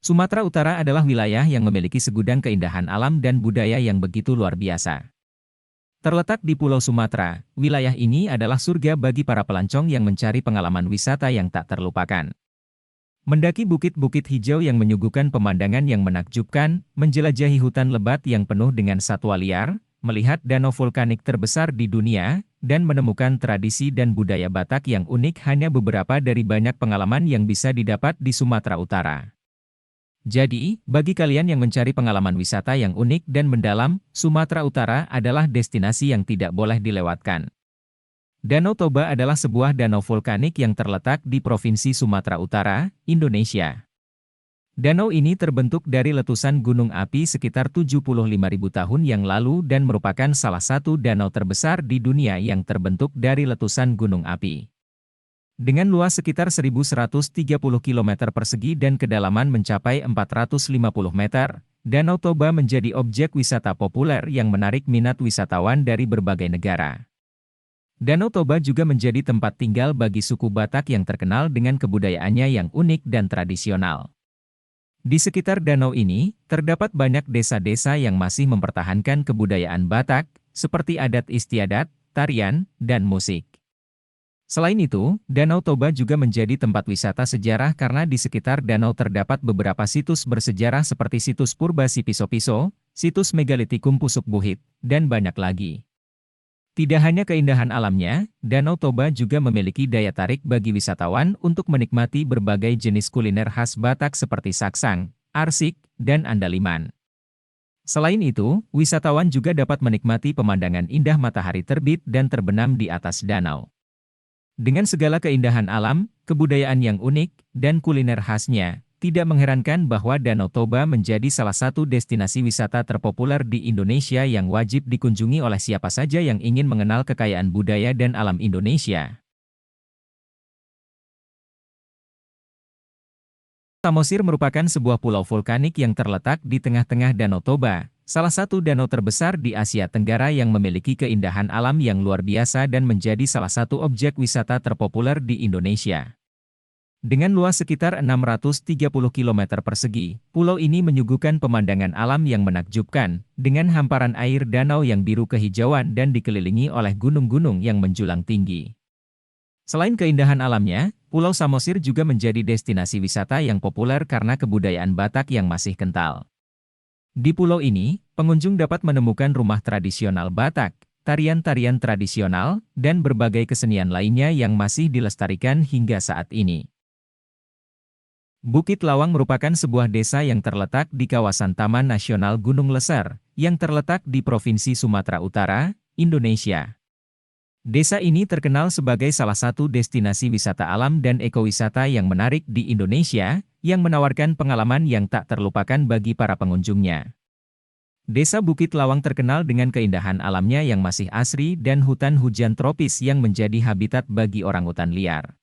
Sumatera Utara adalah wilayah yang memiliki segudang keindahan alam dan budaya yang begitu luar biasa. Terletak di Pulau Sumatera, wilayah ini adalah surga bagi para pelancong yang mencari pengalaman wisata yang tak terlupakan. Mendaki bukit-bukit hijau yang menyuguhkan pemandangan yang menakjubkan, menjelajahi hutan lebat yang penuh dengan satwa liar, melihat danau vulkanik terbesar di dunia, dan menemukan tradisi dan budaya Batak yang unik hanya beberapa dari banyak pengalaman yang bisa didapat di Sumatera Utara. Jadi, bagi kalian yang mencari pengalaman wisata yang unik dan mendalam, Sumatera Utara adalah destinasi yang tidak boleh dilewatkan. Danau Toba adalah sebuah danau vulkanik yang terletak di Provinsi Sumatera Utara, Indonesia. Danau ini terbentuk dari letusan gunung api sekitar 75.000 tahun yang lalu dan merupakan salah satu danau terbesar di dunia yang terbentuk dari letusan gunung api. Dengan luas sekitar 1.130 km persegi dan kedalaman mencapai 450 meter, Danau Toba menjadi objek wisata populer yang menarik minat wisatawan dari berbagai negara. Danau Toba juga menjadi tempat tinggal bagi suku Batak yang terkenal dengan kebudayaannya yang unik dan tradisional. Di sekitar danau ini, terdapat banyak desa-desa yang masih mempertahankan kebudayaan Batak, seperti adat istiadat, tarian, dan musik. Selain itu, Danau Toba juga menjadi tempat wisata sejarah karena di sekitar danau terdapat beberapa situs bersejarah seperti situs Purba Sipiso-Piso, situs Megalitikum Pusuk Buhit, dan banyak lagi. Tidak hanya keindahan alamnya, Danau Toba juga memiliki daya tarik bagi wisatawan untuk menikmati berbagai jenis kuliner khas Batak seperti saksang, arsik, dan andaliman. Selain itu, wisatawan juga dapat menikmati pemandangan indah matahari terbit dan terbenam di atas danau. Dengan segala keindahan alam, kebudayaan yang unik, dan kuliner khasnya, tidak mengherankan bahwa Danau Toba menjadi salah satu destinasi wisata terpopuler di Indonesia yang wajib dikunjungi oleh siapa saja yang ingin mengenal kekayaan budaya dan alam Indonesia. Samosir merupakan sebuah pulau vulkanik yang terletak di tengah-tengah Danau Toba, salah satu danau terbesar di Asia Tenggara yang memiliki keindahan alam yang luar biasa dan menjadi salah satu objek wisata terpopuler di Indonesia. Dengan luas sekitar 630 km persegi, pulau ini menyuguhkan pemandangan alam yang menakjubkan, dengan hamparan air danau yang biru kehijauan dan dikelilingi oleh gunung-gunung yang menjulang tinggi. Selain keindahan alamnya, Pulau Samosir juga menjadi destinasi wisata yang populer karena kebudayaan Batak yang masih kental. Di pulau ini, pengunjung dapat menemukan rumah tradisional Batak, tarian-tarian tradisional, dan berbagai kesenian lainnya yang masih dilestarikan hingga saat ini. Bukit Lawang merupakan sebuah desa yang terletak di kawasan Taman Nasional Gunung Leser, yang terletak di Provinsi Sumatera Utara, Indonesia. Desa ini terkenal sebagai salah satu destinasi wisata alam dan ekowisata yang menarik di Indonesia, yang menawarkan pengalaman yang tak terlupakan bagi para pengunjungnya. Desa Bukit Lawang terkenal dengan keindahan alamnya yang masih asri dan hutan hujan tropis yang menjadi habitat bagi orangutan liar.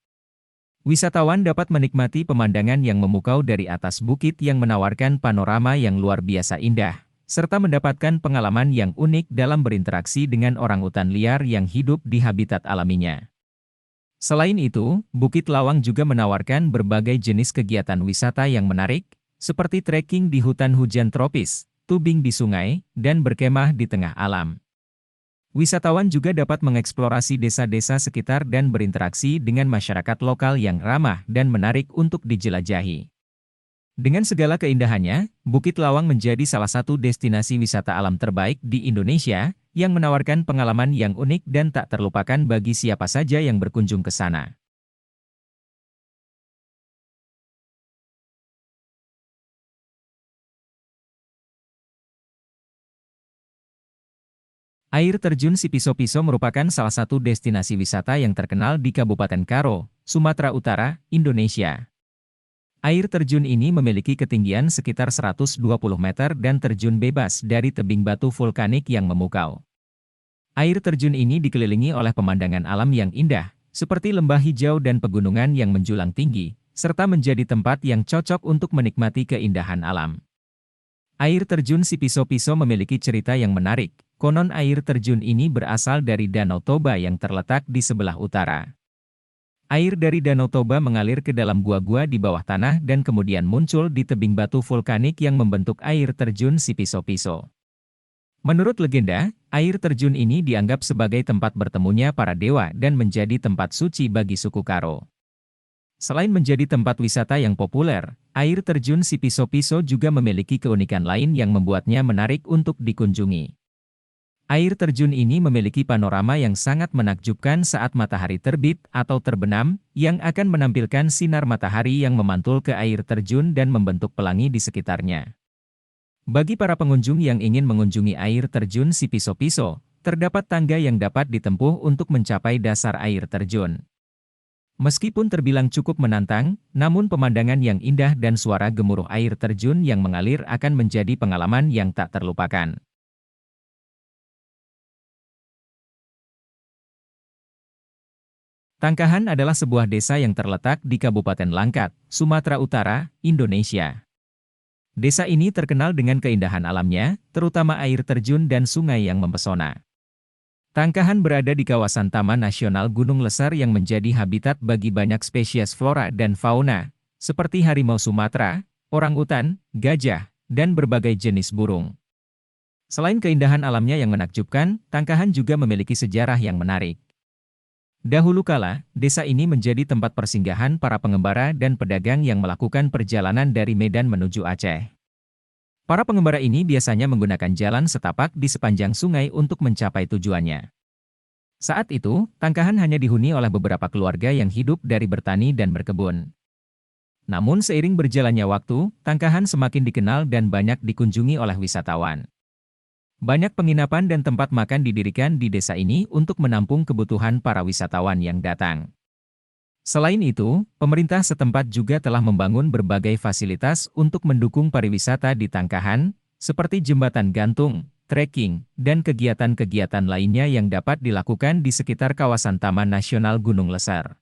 Wisatawan dapat menikmati pemandangan yang memukau dari atas bukit yang menawarkan panorama yang luar biasa indah, serta mendapatkan pengalaman yang unik dalam berinteraksi dengan orangutan liar yang hidup di habitat alaminya. Selain itu, Bukit Lawang juga menawarkan berbagai jenis kegiatan wisata yang menarik, seperti trekking di hutan hujan tropis, tubing di sungai, dan berkemah di tengah alam. Wisatawan juga dapat mengeksplorasi desa-desa sekitar dan berinteraksi dengan masyarakat lokal yang ramah dan menarik untuk dijelajahi. Dengan segala keindahannya, Bukit Lawang menjadi salah satu destinasi wisata alam terbaik di Indonesia, yang menawarkan pengalaman yang unik dan tak terlupakan bagi siapa saja yang berkunjung ke sana. Air terjun Sipiso-Piso merupakan salah satu destinasi wisata yang terkenal di Kabupaten Karo, Sumatera Utara, Indonesia. Air terjun ini memiliki ketinggian sekitar 120 meter dan terjun bebas dari tebing batu vulkanik yang memukau. Air terjun ini dikelilingi oleh pemandangan alam yang indah, seperti lembah hijau dan pegunungan yang menjulang tinggi, serta menjadi tempat yang cocok untuk menikmati keindahan alam. Air terjun Sipiso-Piso memiliki cerita yang menarik. Konon air terjun ini berasal dari Danau Toba yang terletak di sebelah utara. Air dari Danau Toba mengalir ke dalam gua-gua di bawah tanah dan kemudian muncul di tebing batu vulkanik yang membentuk air terjun Sipiso-Piso. Menurut legenda, air terjun ini dianggap sebagai tempat bertemunya para dewa dan menjadi tempat suci bagi suku Karo. Selain menjadi tempat wisata yang populer, air terjun Sipiso-Piso juga memiliki keunikan lain yang membuatnya menarik untuk dikunjungi. Air terjun ini memiliki panorama yang sangat menakjubkan saat matahari terbit atau terbenam, yang akan menampilkan sinar matahari yang memantul ke air terjun dan membentuk pelangi di sekitarnya. Bagi para pengunjung yang ingin mengunjungi air terjun Sipiso-Piso, terdapat tangga yang dapat ditempuh untuk mencapai dasar air terjun. Meskipun terbilang cukup menantang, namun pemandangan yang indah dan suara gemuruh air terjun yang mengalir akan menjadi pengalaman yang tak terlupakan. Tangkahan adalah sebuah desa yang terletak di Kabupaten Langkat, Sumatera Utara, Indonesia. Desa ini terkenal dengan keindahan alamnya, terutama air terjun dan sungai yang mempesona. Tangkahan berada di kawasan Taman Nasional Gunung Lesar yang menjadi habitat bagi banyak spesies flora dan fauna, seperti harimau Sumatera, orangutan, gajah, dan berbagai jenis burung. Selain keindahan alamnya yang menakjubkan, Tangkahan juga memiliki sejarah yang menarik. Dahulu kala, desa ini menjadi tempat persinggahan para pengembara dan pedagang yang melakukan perjalanan dari Medan menuju Aceh. Para pengembara ini biasanya menggunakan jalan setapak di sepanjang sungai untuk mencapai tujuannya. Saat itu, Tangkahan hanya dihuni oleh beberapa keluarga yang hidup dari bertani dan berkebun. Namun seiring berjalannya waktu, Tangkahan semakin dikenal dan banyak dikunjungi oleh wisatawan. Banyak penginapan dan tempat makan didirikan di desa ini untuk menampung kebutuhan para wisatawan yang datang. Selain itu, pemerintah setempat juga telah membangun berbagai fasilitas untuk mendukung pariwisata di Tangkahan, seperti jembatan gantung, trekking, dan kegiatan-kegiatan lainnya yang dapat dilakukan di sekitar kawasan Taman Nasional Gunung Lesar.